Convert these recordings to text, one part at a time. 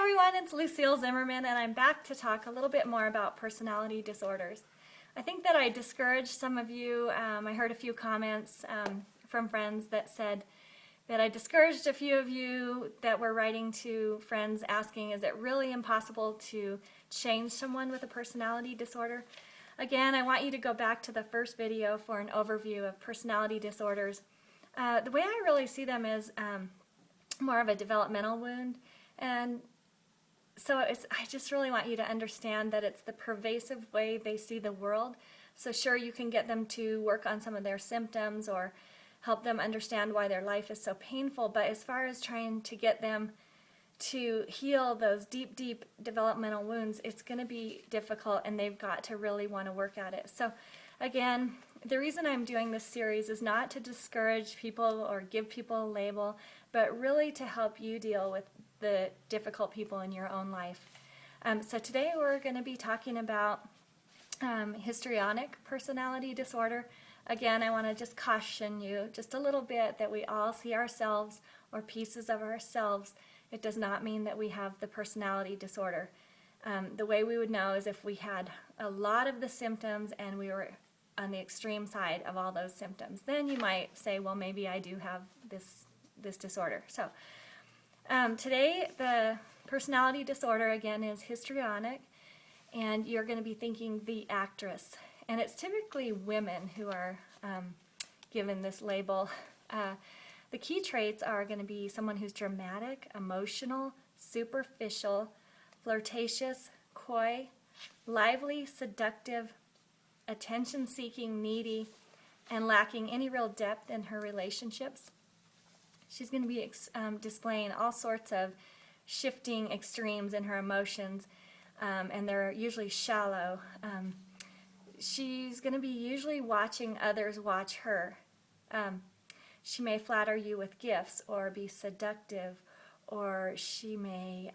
everyone, it's Lucille Zimmerman, and I'm back to talk a little bit more about personality disorders. I think that I discouraged some of you. I heard a few comments from friends that said that I discouraged a few of you that were writing to friends asking, is it really impossible to change someone with a personality disorder? Again, I want you to go back to the first video for an overview of personality disorders. The way I really see them is more of a developmental wound, and so I just really want you to understand that it's the pervasive way they see the world. So sure, you can get them to work on some of their symptoms or help them understand why their life is so painful, but as far as trying to get them to heal those deep, deep developmental wounds, it's going to be difficult, and they've got to really want to work at it. So again, the reason I'm doing this series is not to discourage people or give people a label, but really to help you deal with the difficult people in your own life. So today we're going to be talking about histrionic personality disorder. Again, I want to just caution you just a little bit that we all see ourselves or pieces of ourselves. It does not mean that we have the personality disorder. The way we would know is if we had a lot of the symptoms and we were on the extreme side of all those symptoms. Then you might say, well, maybe I do have this disorder. So today the personality disorder again is histrionic, and you're going to be thinking the actress. And it's typically women who are given this label. The key traits are going to be someone who's dramatic, emotional, superficial, flirtatious, coy, lively, seductive, attention-seeking, needy, and lacking any real depth in her relationships. She's going to be displaying all sorts of shifting extremes in her emotions, and they're usually shallow. She's going to be usually watching others watch her. She may flatter you with gifts or be seductive, or she may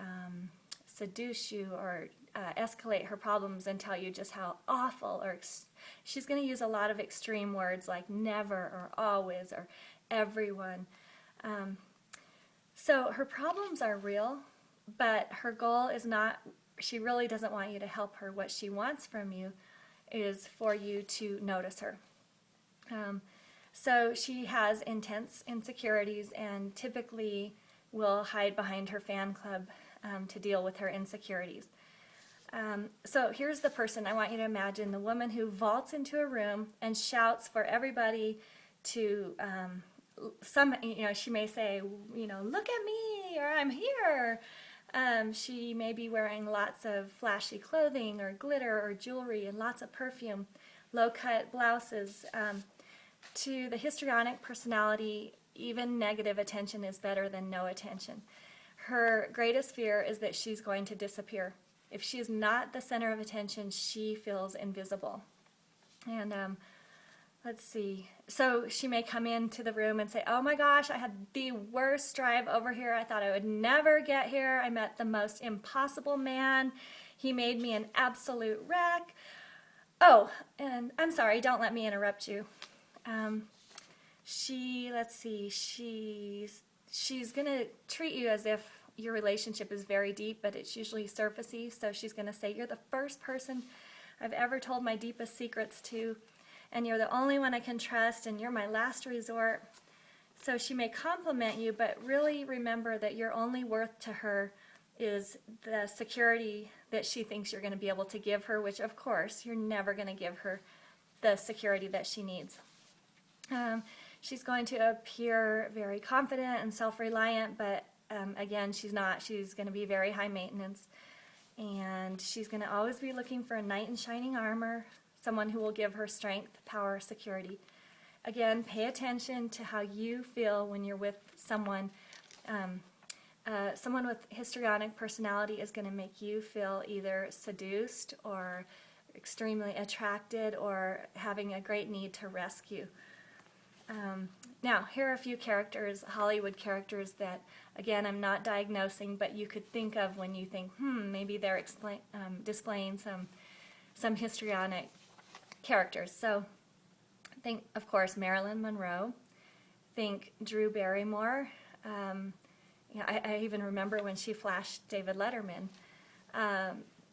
seduce you or escalate her problems and tell you just how awful, or she's going to use a lot of extreme words like never or always or everyone. So her problems are real, but her goal is not, she really doesn't want you to help her. What she wants from you is for you to notice her. So she has intense insecurities and typically will hide behind her fan club to deal with her insecurities. So here's the person. I want you to imagine the woman who vaults into a room and shouts for everybody to, she may say, look at me, or I'm here. She may be wearing lots of flashy clothing or glitter or jewelry and lots of perfume, low-cut blouses. To the histrionic personality, even negative attention is better than no attention. Her greatest fear is that she's going to disappear. If she's not the center of attention, she feels invisible. And let's see. So she may come into the room and say, oh my gosh, I had the worst drive over here. I thought I would never get here. I met the most impossible man. He made me an absolute wreck. Oh, and I'm sorry, don't let me interrupt you. She's going to treat you as if your relationship is very deep, but it's usually surfacey. So she's going to say, you're the first person I've ever told my deepest secrets to, and you're the only one I can trust, and you're my last resort. So she may compliment you, but really remember that your only worth to her is the security that she thinks you're going to be able to give her, which of course you're never going to give her the security that she needs. She's going to appear very confident and self-reliant, but again, she's not. She's going to be very high maintenance, and she's going to always be looking for a knight in shining armor, someone who will give her strength, power, security. Again, pay attention to how you feel when you're with someone. Someone with histrionic personality is going to make you feel either seduced or extremely attracted or having a great need to rescue. Now, here are a few characters, Hollywood characters that, again, I'm not diagnosing, but you could think of when you think, maybe they're displaying some histrionic characters. So think, of course, Marilyn Monroe. Think Drew Barrymore. I even remember when she flashed David Letterman.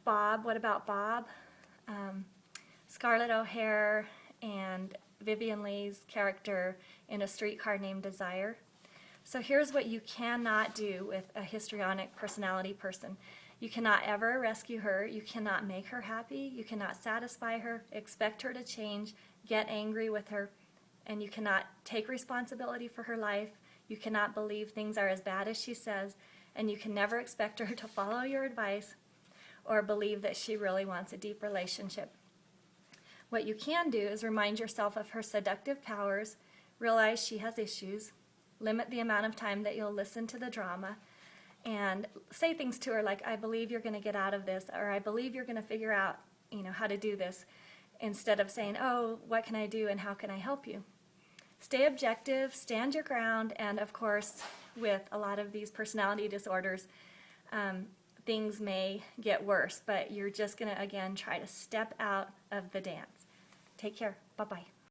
Bob, what about Bob? Scarlett O'Hara and Vivian Leigh's character in A Streetcar Named Desire. So here's what you cannot do with a histrionic personality person. You cannot ever rescue her. You cannot make her happy. You cannot satisfy her, expect her to change, get angry with her, and you cannot take responsibility for her life. You cannot believe things are as bad as she says, and you can never expect her to follow your advice or believe that she really wants a deep relationship. What you can do is remind yourself of her seductive powers, realize she has issues, limit the amount of time that you'll listen to the drama, and say things to her like, I believe you're going to get out of this, or I believe you're going to figure out, how to do this, instead of saying, oh, what can I do and how can I help you? Stay objective, stand your ground, and of course, with a lot of these personality disorders, things may get worse, but you're just going to, again, try to step out of the dance. Take care. Bye-bye.